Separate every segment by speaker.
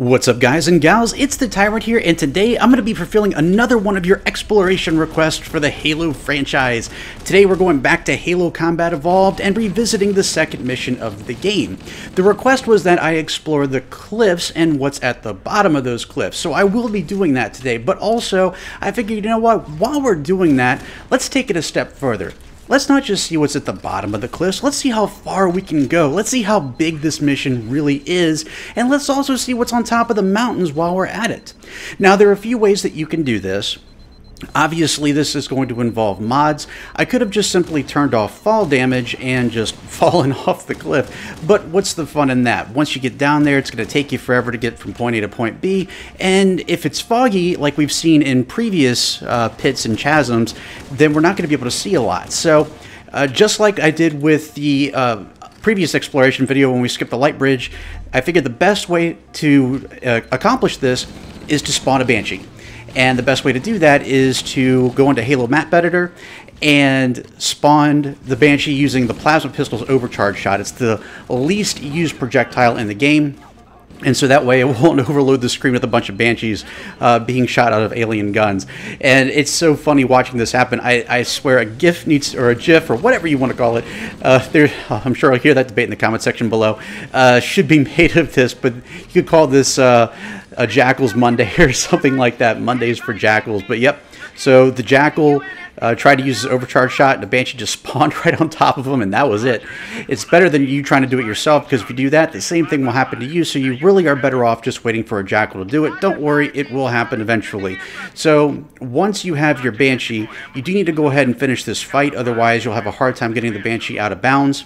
Speaker 1: What's up, guys and gals? It's the Tyrant here, and today I'm going to be fulfilling another one of your exploration requests for the Halo franchise. Today we're going back to Halo Combat Evolved and revisiting the second mission of the game. The request was that I explore the cliffs and what's at the bottom of those cliffs, so I will be doing that today, but also I figured, you know what, while we're doing that, let's take it a step further. Let's not just see what's at the bottom of the cliffs, let's see how far we can go. Let's see how big this mission really is, and let's also see what's on top of the mountains while we're at it. Now, there are a few ways that you can do this. Obviously, this is going to involve mods. I could have just simply turned off fall damage and just fallen off the cliff, but what's the fun in that? Once you get down there, it's going to take you forever to get from point A to point B, and if it's foggy, like we've seen in previous pits and chasms, then we're not going to be able to see a lot. So, just like I did with the previous exploration video when we skipped the light bridge, I figured the best way to accomplish this is to spawn a Banshee. And the best way to do that is to go into Halo Map Editor and spawn the Banshee using the Plasma Pistol's overcharge shot. It's the least used projectile in the game, and so that way it won't overload the screen with a bunch of Banshees being shot out of alien guns. And it's so funny watching this happen. I swear a GIF needs, or a GIF, or whatever you want to call it, I'm sure I'll hear that debate in the comment section below, should be made of this, but you could call this a Jackal's Monday or something like that. Mondays for Jackals. But yep, so the Jackal tried to use his overcharge shot, and the Banshee just spawned right on top of him, and that was it. It's better than you trying to do it yourself, because if you do that, the same thing will happen to you, so you really are better off just waiting for a Jackal to do it. Don't worry, it will happen eventually. So once you have your Banshee, you do need to go ahead and finish this fight, otherwise you'll have a hard time getting the Banshee out of bounds.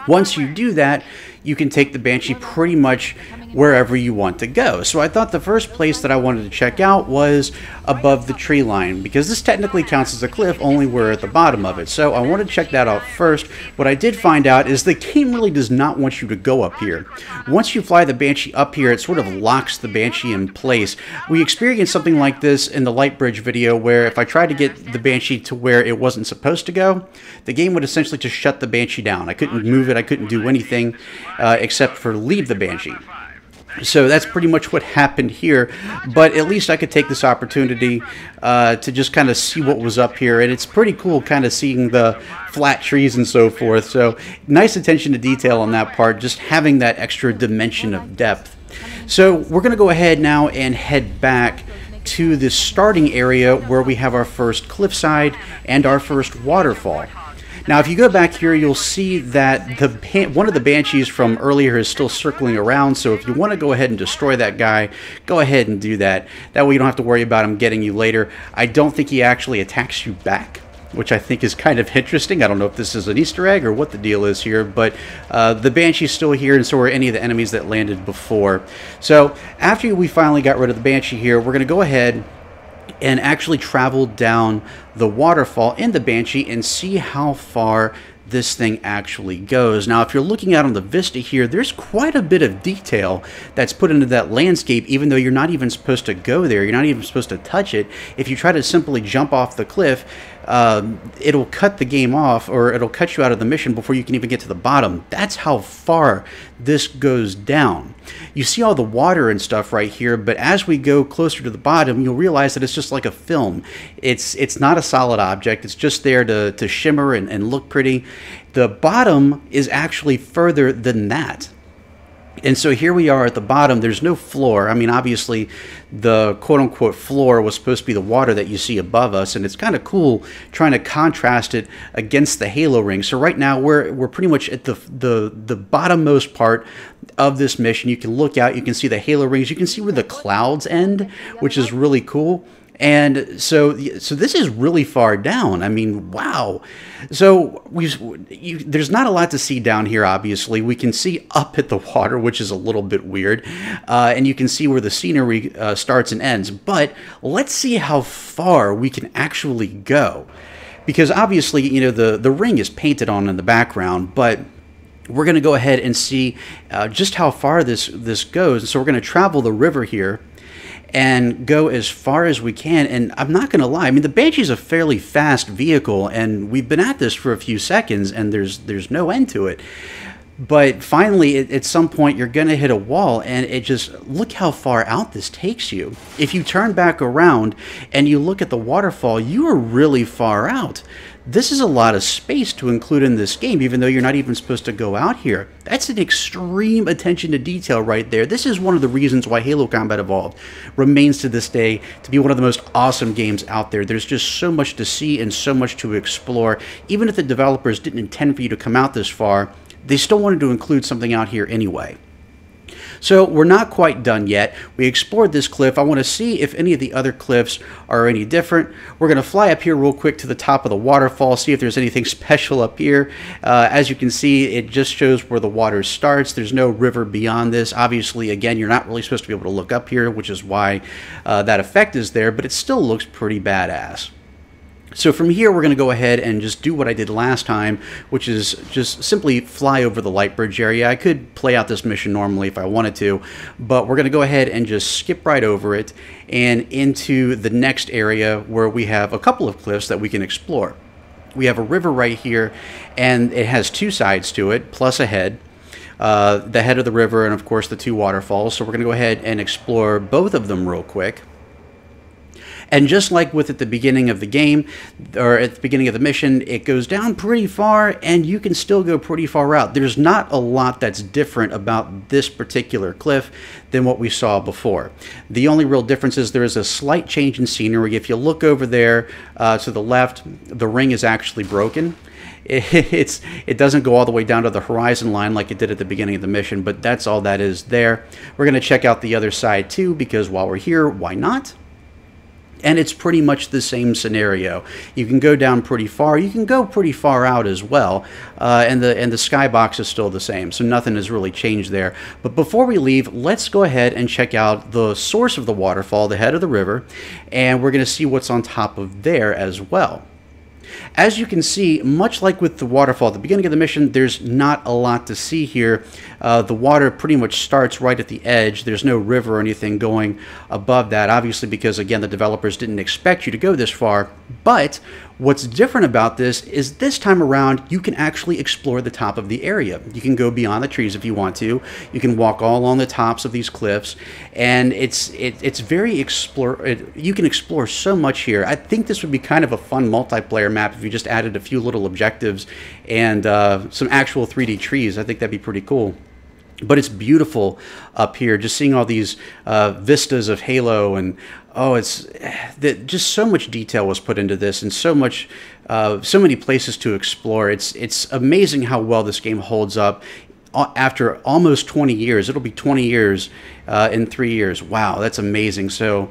Speaker 1: Once you do that, you can take the Banshee pretty much wherever you want to go. So I thought the first place that I wanted to check out was above the tree line, because this technically counts as a cliff, only we're at the bottom of it. So I wanted to check that out first. What I did find out is the game really does not want you to go up here. Once you fly the Banshee up here, it sort of locks the Banshee in place. We experienced something like this in the light bridge video, where if I tried to get the Banshee to where it wasn't supposed to go, the game would essentially just shut the Banshee down. I couldn't move it, I couldn't do anything except for leave the Banshee. So that's pretty much what happened here, but at least I could take this opportunity to just kind of see what was up here, and it's pretty cool kind of seeing the flat trees and so forth. So nice attention to detail on that part, just having that extra dimension of depth. So we're going to go ahead now and head back to the starting area where we have our first cliffside and our first waterfall. Now, if you go back here, you'll see that one of the Banshees from earlier is still circling around, so if you want to go ahead and destroy that guy, go ahead and do that. That way you don't have to worry about him getting you later. I don't think he actually attacks you back, which I think is kind of interesting. I don't know if this is an Easter egg or what the deal is here, but the Banshee's still here, and so are any of the enemies that landed before. So after we finally got rid of the Banshee here, we're going to go ahead and actually travel down the waterfall in the Banshee and see how far this thing actually goes. Now, if you're looking out on the vista here, there's quite a bit of detail that's put into that landscape, even though you're not even supposed to go there. You're not even supposed to touch it. If you try to simply jump off the cliff, it'll cut the game off, or it'll cut you out of the mission before you can even get to the bottom. That's how far this goes down. You see all the water and stuff right here, but as we go closer to the bottom, you'll realize that it's just like a film. It's not a solid object. It's just there to shimmer and look pretty. The bottom is actually further than that. And so here we are at the bottom. There's no floor. I mean, obviously, the quote-unquote floor was supposed to be the water that you see above us, and it's kind of cool trying to contrast it against the halo ring. So right now, we're pretty much at the bottommost part of this mission. You can look out. You can see the halo rings. You can see where the clouds end, which is really cool. And so this is really far down. I mean, wow. So there's not a lot to see down here, obviously. We can see up at the water, which is a little bit weird. And you can see where the scenery starts and ends. But let's see how far we can actually go. Because obviously, you know, the ring is painted on in the background, but we're going to go ahead and see just how far this goes. And so we're going to travel the river here and go as far as we can. And I'm not going to lie, I mean, the Banshee's a fairly fast vehicle, and we've been at this for a few seconds, and there's no end to it. But finally, at some point, you're going to hit a wall, and it just, look how far out this takes you. If you turn back around and you look at the waterfall, you are really far out. This is a lot of space to include in this game, even though you're not even supposed to go out here. That's an extreme attention to detail right there. This is one of the reasons why Halo Combat Evolved remains to this day to be one of the most awesome games out there. There's just so much to see and so much to explore. Even if the developers didn't intend for you to come out this far, they still wanted to include something out here anyway. So we're not quite done yet. We explored this cliff. I want to see if any of the other cliffs are any different. We're going to fly up here real quick to the top of the waterfall, see if there's anything special up here. As you can see, it just shows where the water starts. There's no river beyond this. Obviously, again, you're not really supposed to be able to look up here, which is why that effect is there, but it still looks pretty badass. So from here, we're going to go ahead and just do what I did last time, which is just simply fly over the light bridge area. I could play out this mission normally if I wanted to, but we're going to go ahead and just skip right over it and into the next area where we have a couple of cliffs that we can explore. We have a river right here, and it has two sides to it, plus a head. The head of the river and, of course, the two waterfalls. So we're going to go ahead and explore both of them real quick. And just like with at the beginning of the game, or at the beginning of the mission, it goes down pretty far, and you can still go pretty far out. There's not a lot that's different about this particular cliff than what we saw before. The only real difference is there is a slight change in scenery. If you look over there to the left, the ring is actually broken. It doesn't go all the way down to the horizon line like it did at the beginning of the mission, but that's all that is there. We're going to check out the other side too, because while we're here, why not? And it's pretty much the same scenario. You can go down pretty far. You can go pretty far out as well. And the skybox is still the same, so nothing has really changed there. But before we leave, let's go ahead and check out the source of the waterfall, the head of the river, and we're going to see what's on top of there as well. As you can see, much like with the waterfall at the beginning of the mission, there's not a lot to see here. The water pretty much starts right at the edge. There's no river or anything going above that, obviously because, again, the developers didn't expect you to go this far. But what's different about this is this time around, you can actually explore the top of the area. You can go beyond the trees if you want to. You can walk all along the tops of these cliffs, and it's very you can explore so much here. I think this would be kind of a fun multiplayer map if you just added a few little objectives and some actual 3D trees. I think that'd be pretty cool. But it's beautiful up here, just seeing all these vistas of Halo, and oh, it's just so much detail was put into this, and so many places to explore. It's amazing how well this game holds up after almost 20 years. It'll be 20 years in 3 years. Wow, that's amazing. So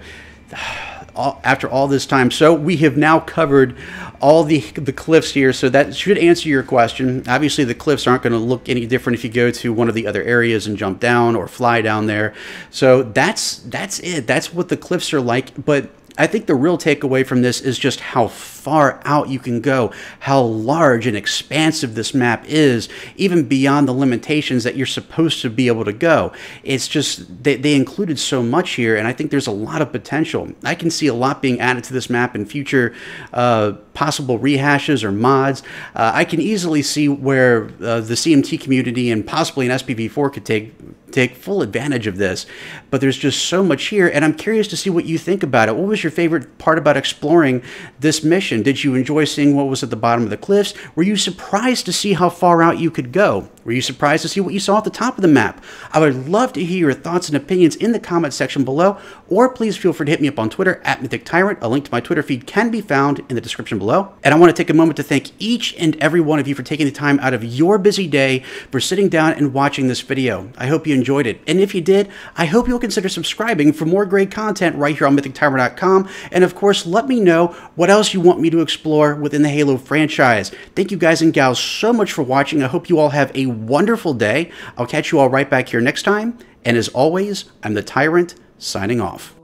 Speaker 1: after all this time, so we have now covered all the cliffs here, so that should answer your question. Obviously, the cliffs aren't going to look any different if you go to one of the other areas and jump down or fly down there. So that's it. That's what the cliffs are like. But I think the real takeaway from this is just how far out you can go, how large and expansive this map is, even beyond the limitations that you're supposed to be able to go. It's just, they included so much here, and I think there's a lot of potential. I can see a lot being added to this map in future possible rehashes or mods. I can easily see where the CMT community and possibly an SPV4 could take full advantage of this. But there's just so much here, and I'm curious to see what you think about it. What was your favorite part about exploring this mission? Did you enjoy seeing what was at the bottom of the cliffs? Were you surprised to see how far out you could go? Were you surprised to see what you saw at the top of the map? I would love to hear your thoughts and opinions in the comment section below, or please feel free to hit me up on Twitter at MythicTyrant. A link to my Twitter feed can be found in the description below. And I want to take a moment to thank each and every one of you for taking the time out of your busy day for sitting down and watching this video. I hope you enjoyed it. And if you did, I hope you'll consider subscribing for more great content right here on MythicTyrant.com. And of course, let me know what else you want me to explore within the Halo franchise. Thank you guys and gals so much for watching. I hope you all have a wonderful day. I'll catch you all right back here next time. And as always, I'm the Tyrant, signing off.